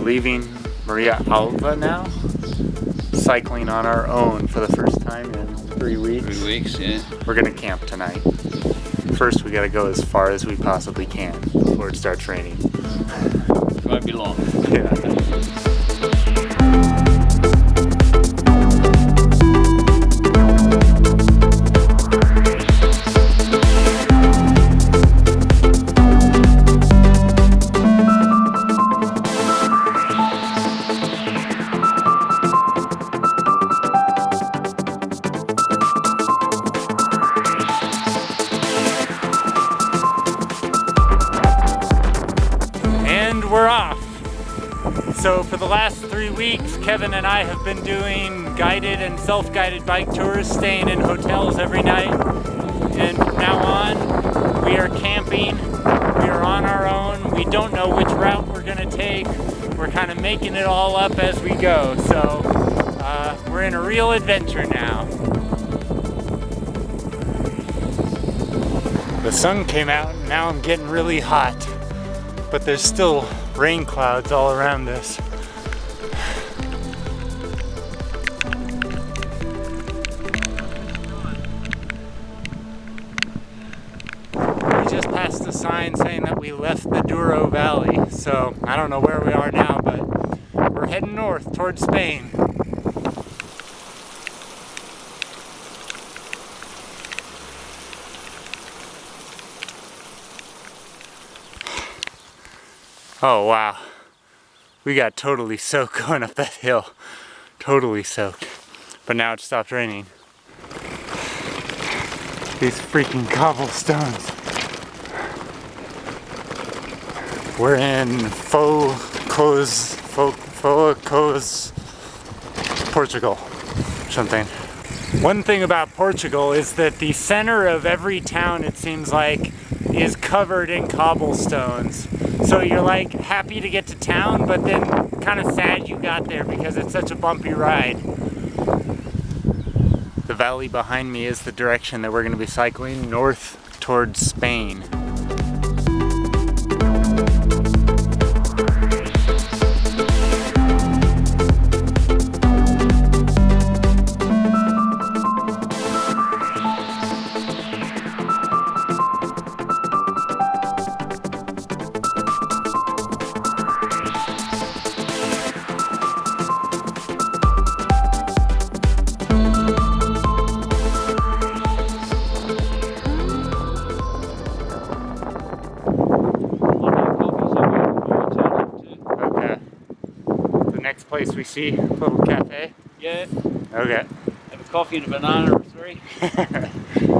leaving Marialva now, cycling on our own for the first time in 3 weeks. 3 weeks, yeah. We're gonna camp tonight. First, we gotta go as far as we possibly can before it starts raining. Won't be long. Yeah. We're off. So for the last 3 weeks, Kevin and I have been doing guided and self-guided bike tours, staying in hotels every night. And from now on, we are camping. We are on our own. We don't know which route we're gonna take. We're kind of making it all up as we go. So we're in a real adventure now. The sun came out and now I'm getting really hot. But there's still rain clouds all around us. We just passed a sign saying that we left the Douro Valley, so I don't know where we are now, but we're heading north towards Spain. Oh wow, we got totally soaked going up that hill. Totally soaked. But now it stopped raining. These freaking cobblestones. We're in Foz, Portugal, something. One thing about Portugal is that the center of every town, it seems like, is covered in cobblestones. So you're like happy to get to town, but then kind of sad you got there because it's such a bumpy ride. The valley behind me is the direction that we're going to be cycling, north towards Spain. Place we see, a little cafe? Yeah. Okay. Have a coffee and a banana or 3. Got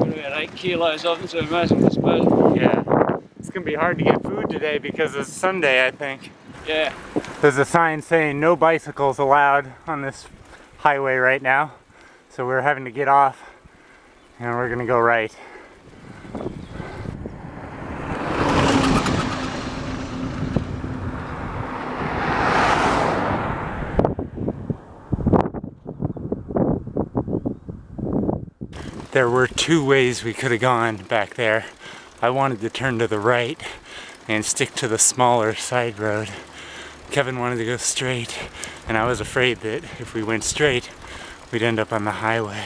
about 8 kilos of them, so we might as well dispose of them. Yeah. It's gonna be hard to get food today because it's Sunday, I think. Yeah. There's a sign saying no bicycles allowed on this highway right now. So we're having to get off and we're gonna go right. There were 2 ways we could have gone back there. I wanted to turn to the right and stick to the smaller side road. Kevin wanted to go straight, and I was afraid that if we went straight, we'd end up on the highway.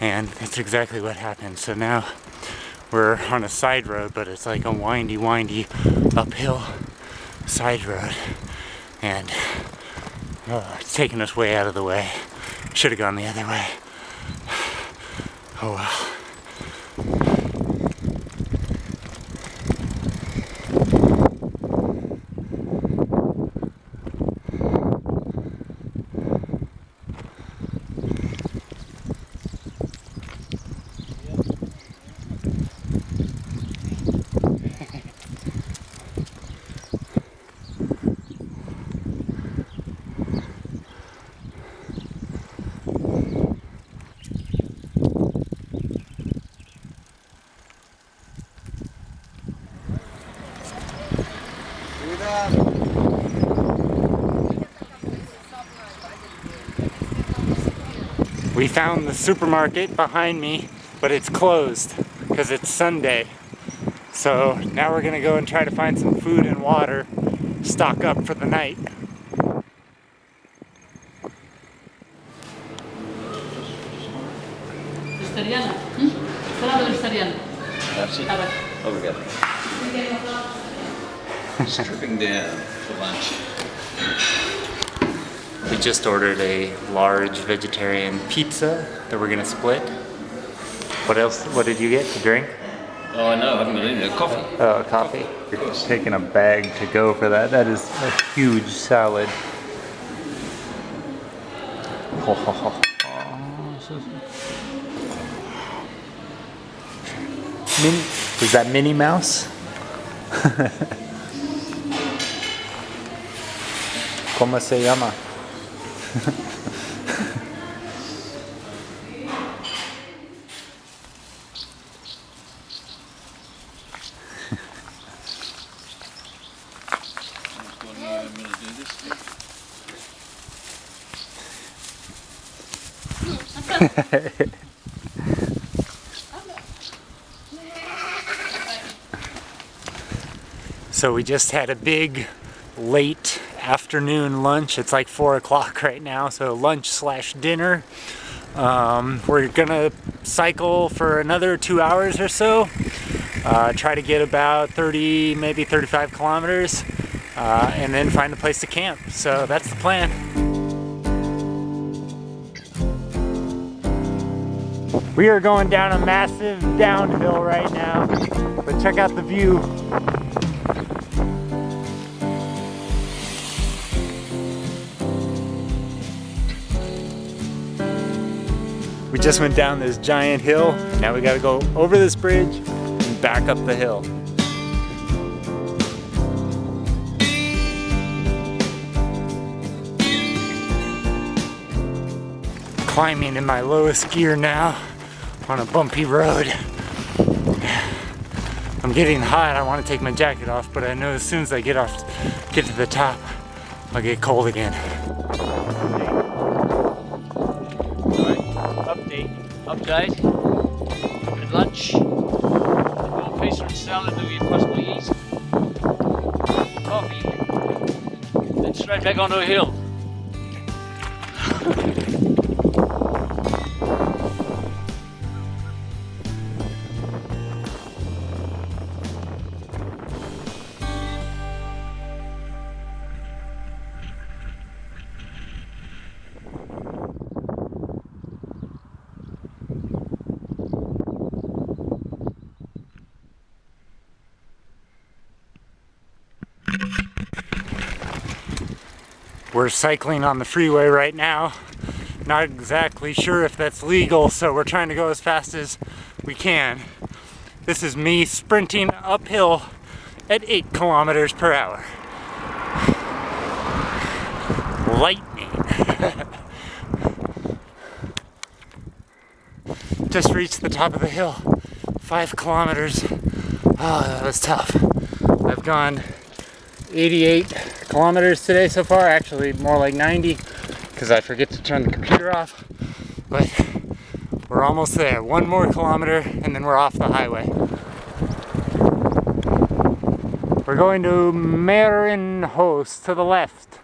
And that's exactly what happened. So now we're on a side road, but it's like a windy uphill side road. And it's taking us way out of the way. Should have gone the other way. Oh well. We found the supermarket behind me, but it's closed because it's Sunday. So now we're gonna go and try to find some food and water, stock up for the night. vegetariana. Salada vegetariana. That's it. Obrigado. Stripping down for lunch. We just ordered a large vegetarian pizza that we're gonna split. What else? What did you get to drink? Oh no, I haven't got any. Coffee. Oh, coffee. You're taking a bag to go for that. That is a huge salad. Is that Minnie Mouse? ¿Cómo se llama? So we just had a big late afternoon lunch. It's like 4 o'clock right now, so lunch slash dinner. We're gonna cycle for another 2 hours or so. Try to get about 30, maybe 35 kilometers, and then find a place to camp. So that's the plan. We are going down a massive downhill right now, but check out the view. We just went down this giant hill. Now we gotta go over this bridge and back up the hill. Climbing in my lowest gear now on a bumpy road. I'm getting hot. I want to take my jacket off, but I know as soon as I get to the top, I'll get cold again. Update. At lunch. A pizza and salad that we possibly eat. Coffee. Then straight back onto a hill. We're cycling on the freeway right now. Not exactly sure if that's legal, so we're trying to go as fast as we can. This is me sprinting uphill at 8 kilometers per hour. Lightning. Just reached the top of the hill. 5 kilometers. Oh, that was tough. I've gone 88 kilometers today so far, actually more like 90 because I forget to turn the computer off, but we're almost there. 1 more kilometer and then we're off the highway. We're going to Marialva to the left,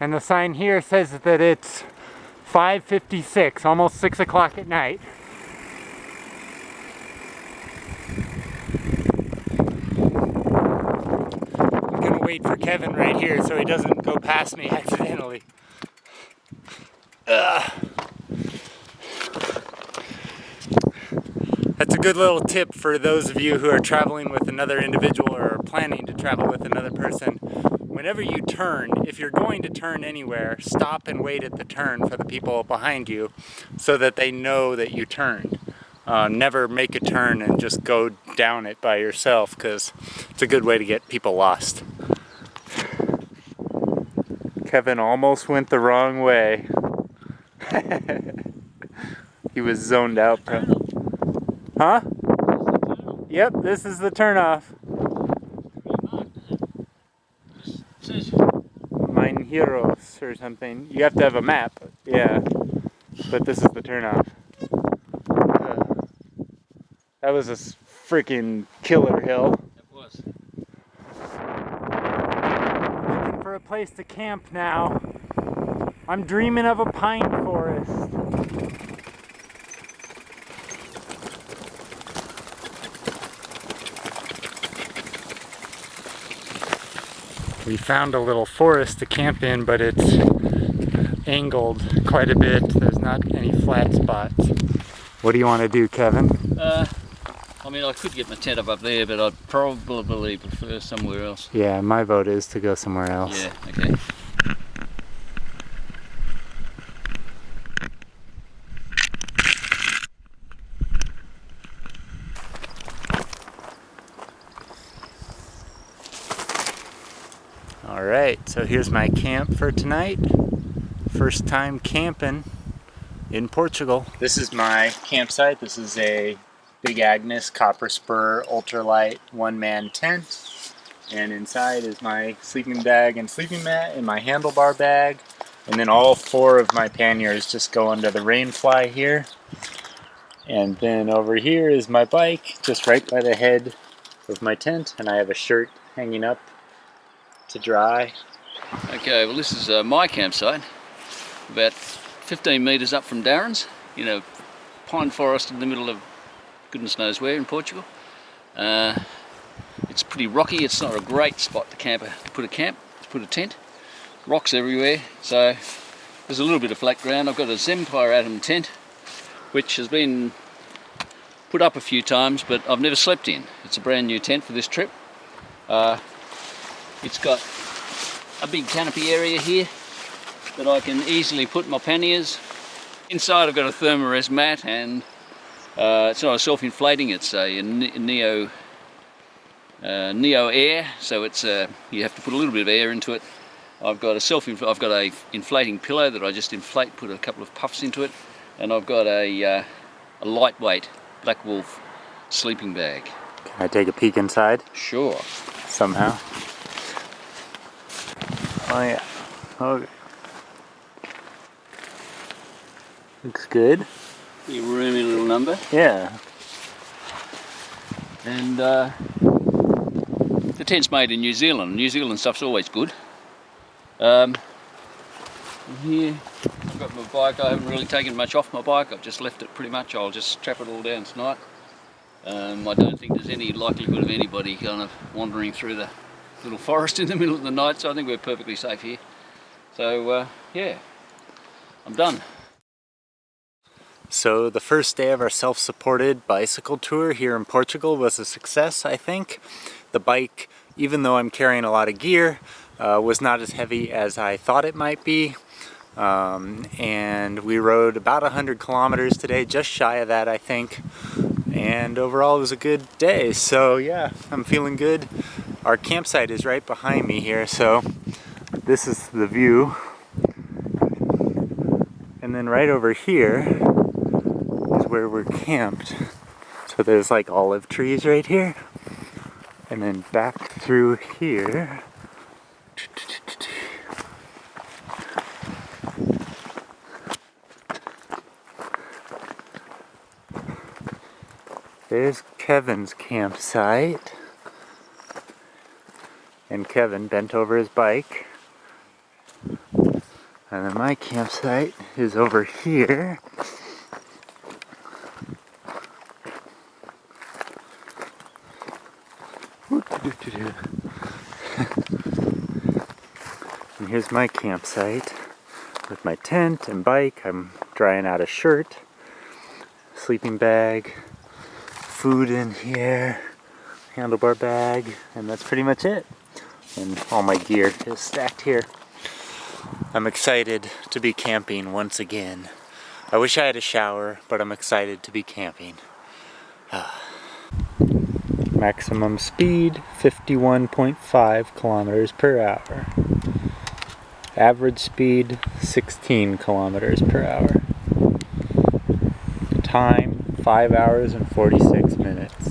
and the sign here says that it's 5:56, almost 6 o'clock at night. Wait for Kevin right here so he doesn't go past me accidentally. That's a good little tip for those of you who are traveling with another individual or planning to travel with another person. Whenever you turn, if you're going to turn anywhere, stop and wait at the turn for the people behind you so that they know that you turned. Never make a turn and just go down it by yourself, because it's a good way to get people lost. Kevin almost went the wrong way. He was zoned out. Huh? Yep, this is the turnoff. Mine Heroes or something. You have to have a map. Yeah. But this is the turnoff. That was a freaking killer hill. It was. Looking for a place to camp now. I'm dreaming of a pine forest. We found a little forest to camp in, but it's angled quite a bit. There's not any flat spots. What do you want to do, Kevin? I mean, I could get my tent up there, but I'd probably prefer somewhere else. Yeah, my vote is to go somewhere else. Yeah, okay. Alright, so here's my camp for tonight. First time camping in Portugal. This is my campsite. This is a Big Agnes copper spur ultralight one-man tent. And inside is my sleeping bag and sleeping mat and my handlebar bag. And then all 4 of my panniers just go under the rain fly here. And then over here is my bike, just right by the head of my tent. And I have a shirt hanging up to dry. Okay, well this is my campsite, about 15 metres up from Darren's, pine forest in the middle of goodness knows where in Portugal. It's pretty rocky. It's not a great spot to put a tent. Rocks everywhere, so there's a little bit of flat ground. I've got a Zempire Atom tent, which has been put up a few times, but I've never slept in. It's a brand new tent for this trip. It's got a big canopy area here that I can easily put my panniers. Inside I've got a thermarest mat, and it's not a self-inflating, it's a Neo Air, so it's you have to put a little bit of air into it. I've got a inflating pillow that I just inflate, put a couple of puffs into it, and I've got a lightweight Black Wolf sleeping bag. Can I take a peek inside? Sure. Somehow. Oh yeah. Okay. Looks good. Your roomy little number. Yeah. And the tent's made in New Zealand. New Zealand stuff's always good. And here I've got my bike. I haven't really taken much off my bike. I've just left it pretty much. I'll just strap it all down tonight. I don't think there's any likelihood of anybody kind of wandering through the little forest in the middle of the night, so I think we're perfectly safe here. So yeah, I'm done. So the first day of our self-supported bicycle tour here in Portugal was a success, I think. The bike, even though I'm carrying a lot of gear, was not as heavy as I thought it might be. And we rode about 100 kilometers today, just shy of that I think. And overall it was a good day, so yeah, I'm feeling good. Our campsite is right behind me here, so this is the view. And then right over here is where we're camped. So there's like olive trees right here. And then back through here. There's Kevin's campsite. And Kevin bent over his bike. And then my campsite is over here. And here's my campsite with my tent and bike. I'm drying out a shirt, sleeping bag, food in here, handlebar bag, and that's pretty much it. And all my gear is stacked here. I'm excited to be camping once again. I wish I had a shower, but I'm excited to be camping. Maximum speed 51.5 kilometers per hour. Average speed 16 kilometers per hour. Time 5 hours and 46 minutes.